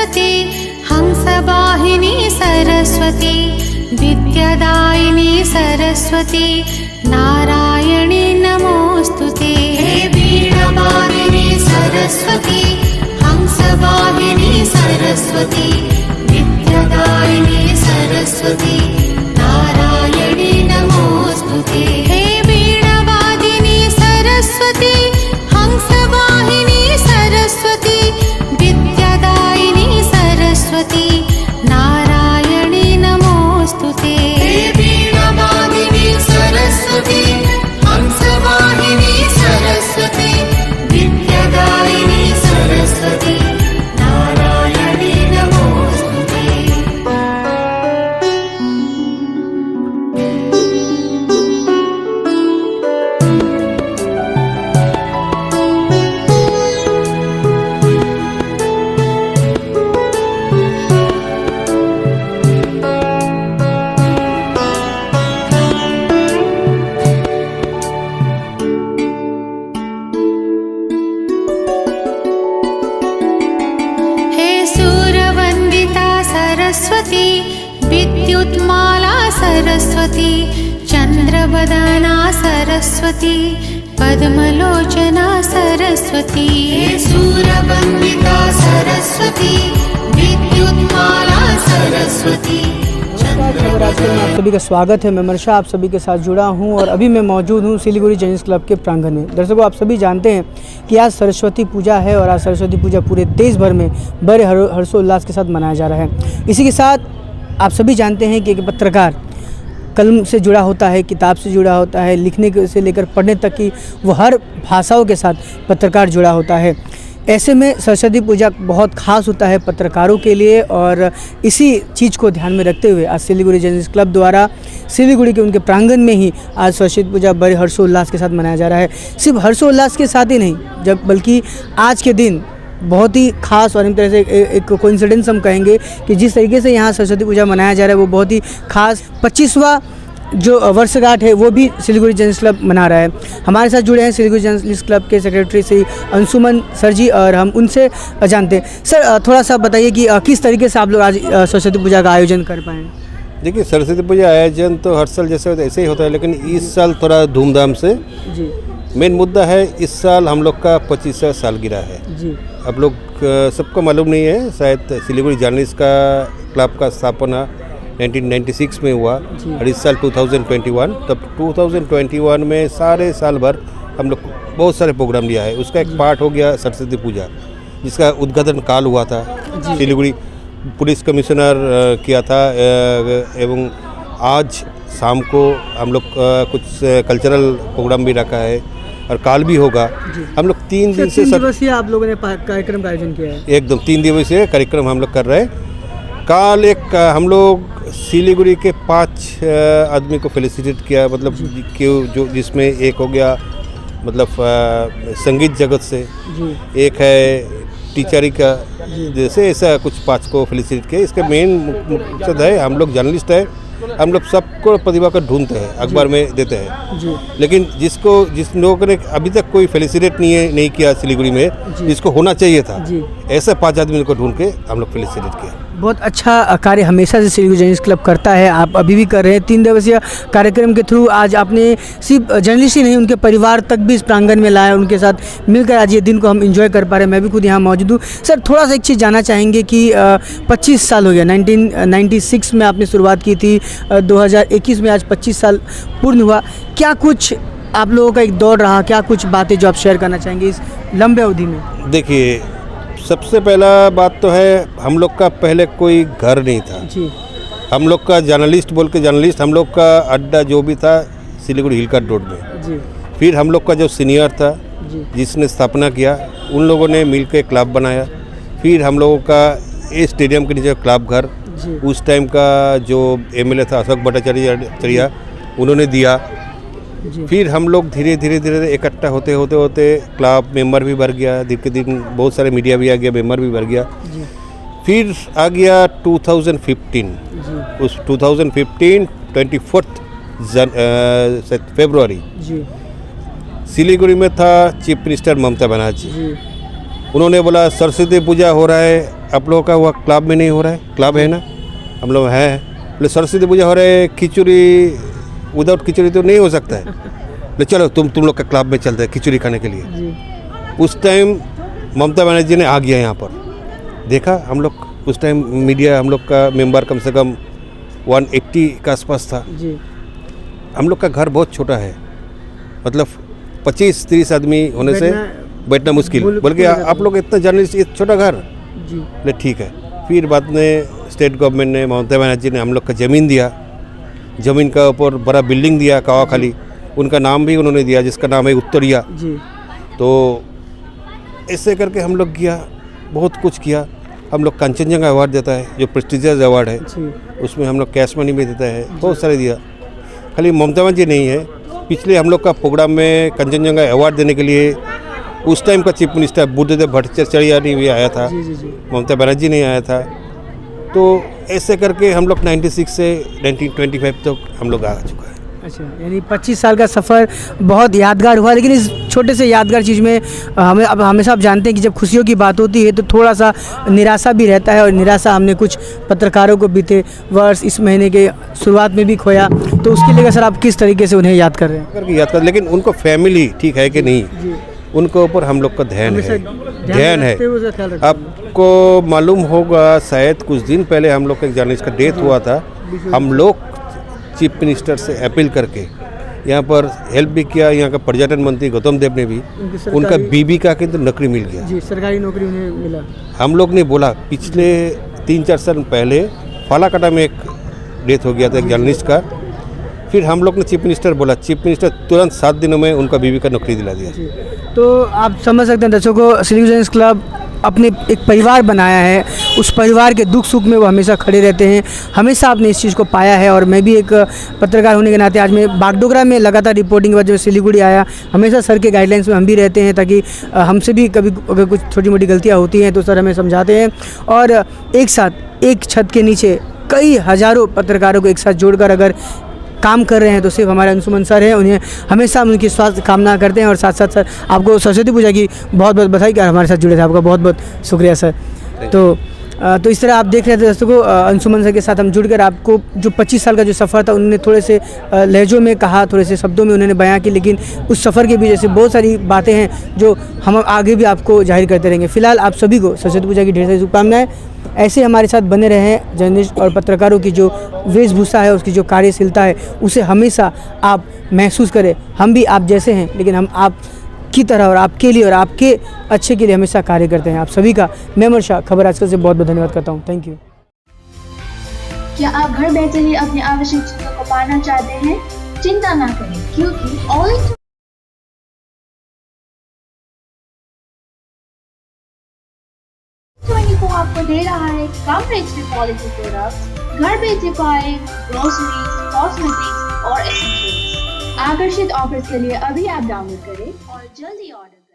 सरस्वती हंसवाहिनी सरस्वती विद्यादायिनी सरस्वती नारायणी नमोस्तुते। हे वीणावादिनी सरस्वती हंसवाहिनी सरस्वती विद्यादायिनी सरस्वती नारायणी नमोस्तुते। हे वीणावादिनी सरस्वती हंसवाहिनी सरस्वती विद्यादायिनी सरस्वती नारायणी नमोस्तुते। हे वीणावादिनी सरस्वती हंसवाहिनी सरस्वती विद्यादायिनी सरस्वती नारायणी नमोस्तुते। सरस्वती विद्युत्माला सरस्वती चंद्रवदना सरस्वती पद्मलोचना सरस्वती। हे सूरवंदिता सरस्वती विद्युत्माला सरस्वती। आप सभी का स्वागत है। मैं मर्शा आप सभी के साथ जुड़ा हूं और अभी मैं मौजूद हूं सिलीगुड़ी जैनिस क्लब के प्रांगण में। दर्शकों, आप सभी जानते हैं कि आज सरस्वती पूजा है और आज सरस्वती पूजा पूरे देश भर में बड़े हर्षोल्लास के साथ मनाया जा रहा है। इसी के साथ आप सभी जानते हैं कि एक पत्रकार कलम से जुड़ा होता है, किताब से जुड़ा होता है, लिखने से लेकर पढ़ने तक की वो हर भाषाओं के साथ पत्रकार जुड़ा होता है। ऐसे में सरस्वती पूजा बहुत खास होता है पत्रकारों के लिए और इसी चीज़ को ध्यान में रखते हुए आज सिलीगुड़ी जैनिस क्लब द्वारा सिलीगुड़ी के उनके प्रांगण में ही आज सरस्वती पूजा बड़े हर्षोल्लास के साथ मनाया जा रहा है। सिर्फ हर्षोल्लास के साथ ही नहीं, बल्कि आज के दिन बहुत ही खास और एक तरह से एक कोइंसिडेंस हम कहेंगे कि जिस तरीके से यहाँ सरस्वती पूजा मनाया जा रहा है वो बहुत ही खास 25वां जो वर्षगांठ है वो भी सिलीगुड़ी जैनिस क्लब मना रहा है। हमारे साथ जुड़े हैं सिलीगुड़ी जैनिस क्लब के सेक्रेटरी श्री अंशुमन सर जी और हम उनसे जानते हैं। सर, थोड़ा सा बताइए कि किस तरीके से आप लोग आज सरस्वती पूजा का आयोजन कर पाए। देखिए, सरस्वती पूजा आयोजन तो हर साल जैसे होता है ऐसे ही होता है, लेकिन इस साल थोड़ा धूमधाम से जी। मेन मुद्दा है इस साल हम लोग का 25वां सालगिरह है जी। अब लोग सबको मालूम नहीं है, शायद सिलीगुड़ी जर्नलिस्ट का क्लब का स्थापना 1996 में हुआ और इस साल 2021। तब 2021 में सारे साल भर हम लोग बहुत सारे प्रोग्राम लिया है। उसका एक पार्ट हो गया सरस्वती पूजा, जिसका उद्घाटन काल हुआ था। सिलीगुड़ी पुलिस कमिश्नर किया था एवं आज शाम को हम लोग कुछ कल्चरल प्रोग्राम भी रखा है और काल भी होगा। हम लोग 3 दिन से 3 दिवसीय आप लोगों ने कार्यक्रम का आयोजन किया है। एकदम 3 दिवसीय कार्यक्रम हम लोग कर रहे हैं। काल एक हम लोग सिलीगुड़ी के 5 आदमी को फेलिसिटेट किया, मतलब कि जो जिसमें एक हो गया मतलब संगीत जगत से, एक है टीचरी का, जैसे ऐसा कुछ 5 को फेलिसिटेट किया। इसका मेन मकसद है हम लोग जर्नलिस्ट है, हम लोग सबको प्रतिभा को ढूंढते हैं, अखबार में देते हैं, लेकिन जिस लोगों ने अभी तक कोई फेलिसिटेट नहीं किया सिलीगुड़ी में, जिसको होना चाहिए था, ऐसे 5 आदमी को ढूंढ के हम लोग फेलिसिटेट किया। बहुत अच्छा कार्य हमेशा से सिलीगुड़ी जर्नलिस्ट क्लब करता है, आप अभी भी कर रहे हैं। 3 दिवसीय कार्यक्रम के थ्रू आज आपने सिर्फ जर्नलिस्ट ही नहीं उनके परिवार तक भी इस प्रांगण में लाया, उनके साथ मिलकर आज ये दिन को हम एंजॉय कर पा रहे हैं। मैं भी खुद यहाँ मौजूद हूँ। सर, थोड़ा सा एक चीज़ जानना चाहेंगे कि 25 साल हो गया, 1996 में आपने शुरुआत की थी, 2021 में आज 25 साल पूर्ण हुआ। क्या कुछ आप लोगों का एक दौर रहा, क्या कुछ बातें जो आप शेयर करना चाहेंगे इस लंबे अवधि में? देखिए, सबसे पहला बात तो है हम लोग का पहले कोई घर नहीं था जी। हम लोग का जर्नलिस्ट बोल के जर्नलिस्ट हम लोग का अड्डा जो भी था सिलीगुड़ी हिलकट रोड में जी। फिर हम लोग का जो सीनियर था जी, जिसने स्थापना किया, उन लोगों ने मिल के क्लब बनाया। फिर हम लोगों का ये स्टेडियम के नीचे क्लब घर, उस टाइम का जो एमएलए था अशोक भट्टाचार्य, उन्होंने दिया। फिर हम लोग धीरे धीरे इकट्ठा होते क्लब मेंबर भी बढ़ गया, दिन के दिन बहुत सारे मीडिया भी आ गया, मेंबर भी बढ़ गया। फिर आ गया 2015, उस 2015 24 फरवरी सिलीगुड़ी में था चीफ मिनिस्टर ममता बनर्जी। उन्होंने बोला सरस्वती पूजा हो रहा है, आप लोगों का वो क्लब में नहीं हो रहा है, क्लब है ना, हम लोग है, बोले सरस्वती पूजा हो रहा है, खिचड़ी विदाउट खिचड़ी तो नहीं हो सकता है, बोले चलो तुम लोग का क्लब में चलते हैं खिचड़ी खाने के लिए। उस टाइम ममता बनर्जी ने आ गया यहाँ पर, देखा हम लोग उस टाइम मीडिया हम लोग का मेंबर कम से कम 180 के आसपास था जी। हम लोग का घर बहुत छोटा है, मतलब 25-30 आदमी होने से बैठना मुश्किल, बल्कि आप लोग इतना जर्नलिस्ट, इतना छोटा घर जी, बोले ठीक है। फिर बाद में स्टेट गवर्नमेंट ने, ममता बनर्जी ने हम लोग का ज़मीन दिया, ज़मीन का ऊपर बड़ा बिल्डिंग दिया कावा खाली, उनका नाम भी उन्होंने दिया जिसका नाम है उत्तरिया जी। तो ऐसे करके हम लोग किया, बहुत कुछ किया। हम लोग कंचनजंगा अवार्ड देता है जो प्रेस्टिजियस अवार्ड है, उसमें हम लोग कैश मनी भी देता है, बहुत सारे दिया। खाली ममता बनर्जी नहीं है, पिछले हम लोग का प्रोग्राम में कंचनजंगा अवार्ड देने के लिए उस टाइम का चीफ मिनिस्टर बुद्धदेव भट्टाचार्य भी आया था, ममता बनर्जी नहीं आया था। तो ऐसे करके हम लोग 96 से 1925 तक हम लोग आ चुका है। अच्छा, यानी 25 साल का सफ़र बहुत यादगार हुआ, लेकिन इस छोटे से यादगार चीज़ में हमेशा आप जानते हैं कि जब खुशियों की बात होती है तो थोड़ा सा निराशा भी रहता है, और निराशा हमने कुछ पत्रकारों को बीते वर्ष इस महीने के शुरुआत में भी खोया। तो उसके लिए सर आप किस तरीके से उन्हें याद कर रहे हैं? याद कर, लेकिन उनको फैमिली ठीक है कि नहीं, उनके ऊपर हम लोग का ध्यान है। आपको मालूम होगा शायद कुछ दिन पहले हम लोग का एक जर्नलिस्ट का डेथ हुआ था, हम लोग चीफ मिनिस्टर से अपील करके यहाँ पर हेल्प भी किया। यहाँ का पर्यटन मंत्री गौतम देव ने भी, उनका बीबी का किंतु नौकरी मिल गया जी, सरकारी नौकरी उन्हें मिला। हम लोग ने बोला पिछले 3-4 साल पहले फालाकाटा में एक डेथ हो गया था एक जर्नलिस्ट का, फिर हम लोग ने चीफ मिनिस्टर बोला, चीफ मिनिस्टर तुरंत 7 दिनों में उनका बीवी का नौकरी दिला दिया। तो आप समझ सकते हैं दर्शकों, सिलीगुड़ी जर्नलिस्ट क्लब अपने एक परिवार बनाया है, उस परिवार के दुख सुख में वो हमेशा खड़े रहते हैं। हमेशा आपने इस चीज़ को पाया है, और मैं भी एक पत्रकार होने के नाते आज मैं बागडोगरा में लगातार रिपोर्टिंग के बाद जब सिलीगुड़ी आया, हमेशा सर के गाइडलाइंस में हम भी रहते हैं, ताकि हमसे भी कभी अगर कुछ छोटी मोटी गलतियाँ होती हैं तो सर हमें समझाते हैं। और एक साथ एक छत के नीचे कई हज़ारों पत्रकारों को एक साथ जोड़कर अगर काम कर रहे हैं तो सिर्फ हमारे अंशुमन सर हैं, उन्हें हमेशा हम उनकी स्वास्थ्य कामना करते हैं। और साथ साथ सर आपको सरस्वती पूजा की बहुत बहुत बधाई कि हमारे साथ जुड़े थे, आपका बहुत बहुत शुक्रिया सर। तो इस तरह आप देख रहे थे दोस्तों, अंशुमन सर के साथ हम जुड़कर आपको जो 25 साल का जो सफ़र था उन्होंने थोड़े से लहजों में कहा, थोड़े से शब्दों में उन्होंने बयां की, लेकिन उस सफ़र के भी जैसे बहुत सारी बातें हैं जो हम आगे भी आपको जाहिर करते रहेंगे। फिलहाल आप सभी को सरस्वती पूजा की ढेर सारी शुभकामनाएं। ऐसे हमारे साथ बने रहें। जर्नलिस्ट और पत्रकारों की जो वेशभूषा है, उसकी जो कार्यशीलता है, उसे हमेशा आप महसूस करें। हम भी आप जैसे हैं, लेकिन हम आप की तरह और आपके लिए और आपके अच्छे के लिए हमेशा कार्य करते हैं। आप सभी का मैं उमर शाह खबर आजकल से बहुत बहुत धन्यवाद करता हूँ। Thank you. क्या आप घर बैठे ही अपनी आवश्यक चीजों को पाना चाहते हैं? चिंता ना करें, क्योंकि ऑल 24 आपको दे रहा है कम रेट में क्वालिटी प्रोडक्ट्स, घर बैठे पाए ग्रोसरीज, कॉस्मेटिक्स और एसेंशियल्स। आकर्षित ऑफर्स के लिए अभी ऐप डाउनलोड करें और जल्दी ऑर्डर